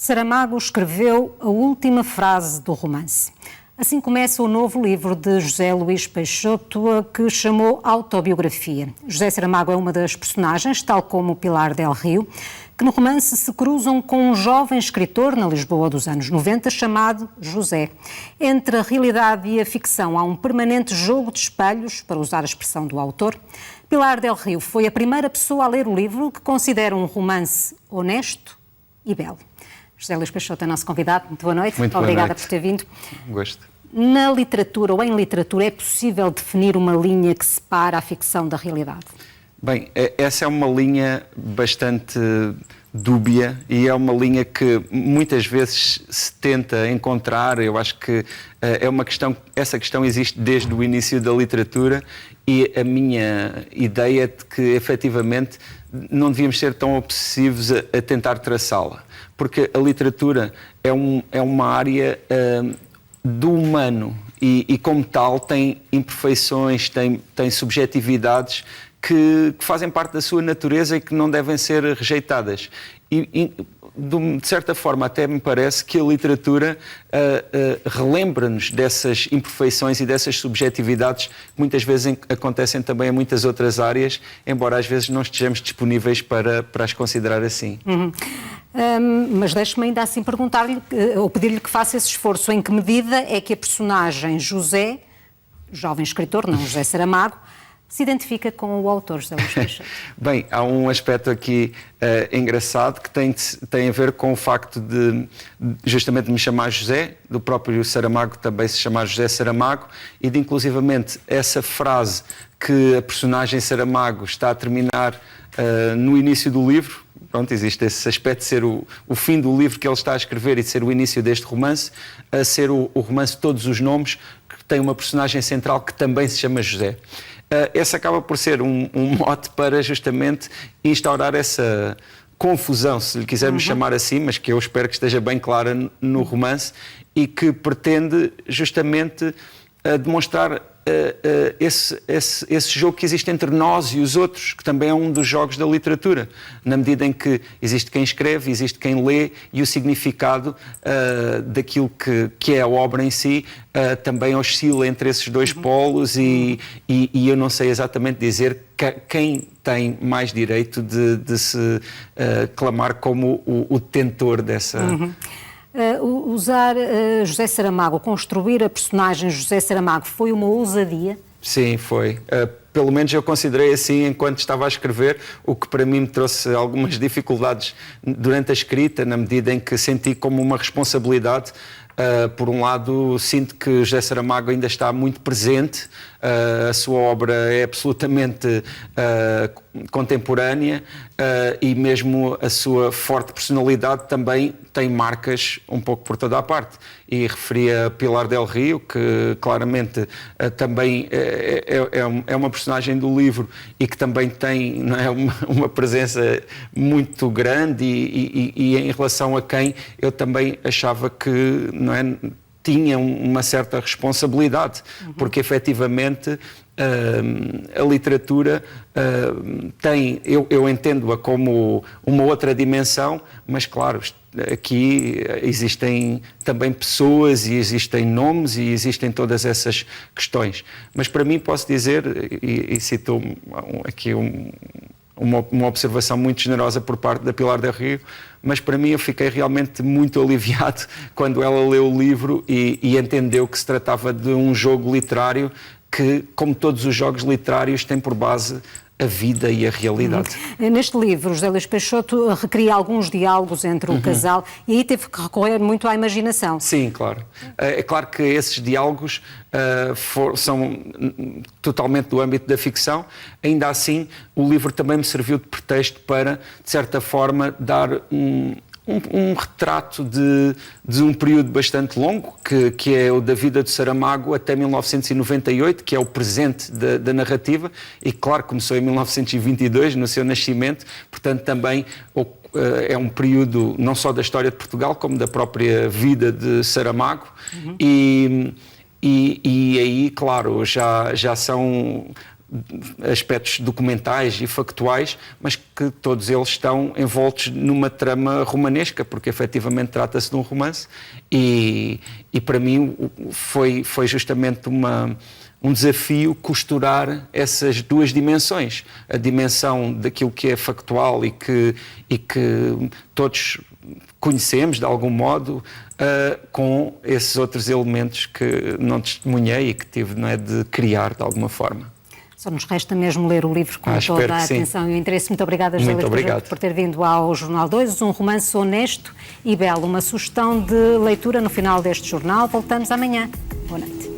Saramago escreveu a última frase do romance. Assim começa o novo livro de José Luís Peixoto, que chamou Autobiografia. José Saramago é uma das personagens, tal como Pilar del Rio, que no romance se cruzam com um jovem escritor na Lisboa dos anos 90 chamado José. Entre a realidade e a ficção há um permanente jogo de espelhos, para usar a expressão do autor. Pilar del Rio foi a primeira pessoa a ler o livro, que considera um romance honesto e belo. José Luís Peixoto é nosso convidado. Muito boa noite. Muito boa Obrigada noite. por ter vindo. Gosto. Na literatura ou em literatura é possível definir uma linha que separa a ficção da realidade? Bem, essa é uma linha bastante dúbia e é uma linha que muitas vezes se tenta encontrar. Eu acho que é uma questão, essa questão existe desde o início da literatura e a minha ideia é de que efetivamente não devíamos ser tão obsessivos a tentar traçá-la, porque a literatura é uma área do humano e como tal tem imperfeições, tem subjetividades que fazem parte da sua natureza e que não devem ser rejeitadas. E de certa forma até me parece que a literatura relembra-nos dessas imperfeições e dessas subjetividades que muitas vezes acontecem também em muitas outras áreas, embora às vezes não estejamos disponíveis para as considerar assim. Mas deixe-me ainda assim perguntar-lhe, ou pedir-lhe que faça esse esforço. Em que medida é que a personagem José, jovem escritor, não José Saramago, se identifica com o autor José Luís Peixoto? Bem, há um aspecto aqui engraçado que tem a ver com o facto de justamente me chamar José, do próprio Saramago também se chamar José Saramago, e de inclusivamente essa frase que a personagem Saramago está a terminar no início do livro. Pronto, existe esse aspecto de ser o fim do livro que ele está a escrever e de ser o início deste romance, a ser o romance Todos os Nomes, que tem uma personagem central que também se chama José. Esse acaba por ser um mote para justamente instaurar essa confusão, se lhe quisermos chamar assim, mas que eu espero que esteja bem clara no romance e que pretende justamente demonstrar esse jogo que existe entre nós e os outros, que também é um dos jogos da literatura, na medida em que existe quem escreve, existe quem lê e o significado daquilo que é a obra em si também oscila entre esses dois polos e eu não sei exatamente dizer quem tem mais direito de se clamar como o detentor dessa... Usar José Saramago, construir a personagem José Saramago, foi uma ousadia? Sim, foi. Pelo menos eu considerei assim enquanto estava a escrever, o que para mim me trouxe algumas dificuldades durante a escrita, na medida em que senti como uma responsabilidade. Por um lado, sinto que José Saramago ainda está muito presente, a sua obra é absolutamente contemporânea e mesmo a sua forte personalidade também tem marcas um pouco por toda a parte. E referia a Pilar del Rio, que claramente também é uma personagem do livro e que também tem, não é, uma presença muito grande e em relação a quem eu também achava que, não é, tinha uma certa responsabilidade, porque efetivamente a literatura tem, eu entendo-a como uma outra dimensão, mas claro, aqui existem também pessoas e existem nomes e existem todas essas questões. Mas para mim posso dizer, e cito aqui uma observação muito generosa por parte da Pilar del Rio, mas para mim eu fiquei realmente muito aliviado quando ela leu o livro e entendeu que se tratava de um jogo literário que, como todos os jogos literários, tem por base a vida e a realidade. Neste livro, José Luís Peixoto recria alguns diálogos entre o casal e aí teve que recorrer muito à imaginação. Sim, claro. É claro que esses diálogos são totalmente do âmbito da ficção. Ainda assim, o livro também me serviu de pretexto para, de certa forma, dar um retrato de um período bastante longo, que é o da vida de Saramago até 1998, que é o presente da narrativa, e claro, começou em 1922, no seu nascimento, portanto também é um período não só da história de Portugal, como da própria vida de Saramago, e aí, claro, já são aspectos documentais e factuais, mas que todos eles estão envoltos numa trama romanesca, porque efetivamente trata-se de um romance e para mim foi justamente um desafio costurar essas duas dimensões, a dimensão daquilo que é factual e que todos conhecemos de algum modo, com esses outros elementos que não testemunhei e que tive, não é, de criar de alguma forma. Só nos resta mesmo ler o livro com toda a atenção e o interesse. Muito obrigada, José Luís Peixoto, por ter vindo ao Jornal 2. Um romance honesto e belo. Uma sugestão de leitura no final deste jornal. Voltamos amanhã. Boa noite.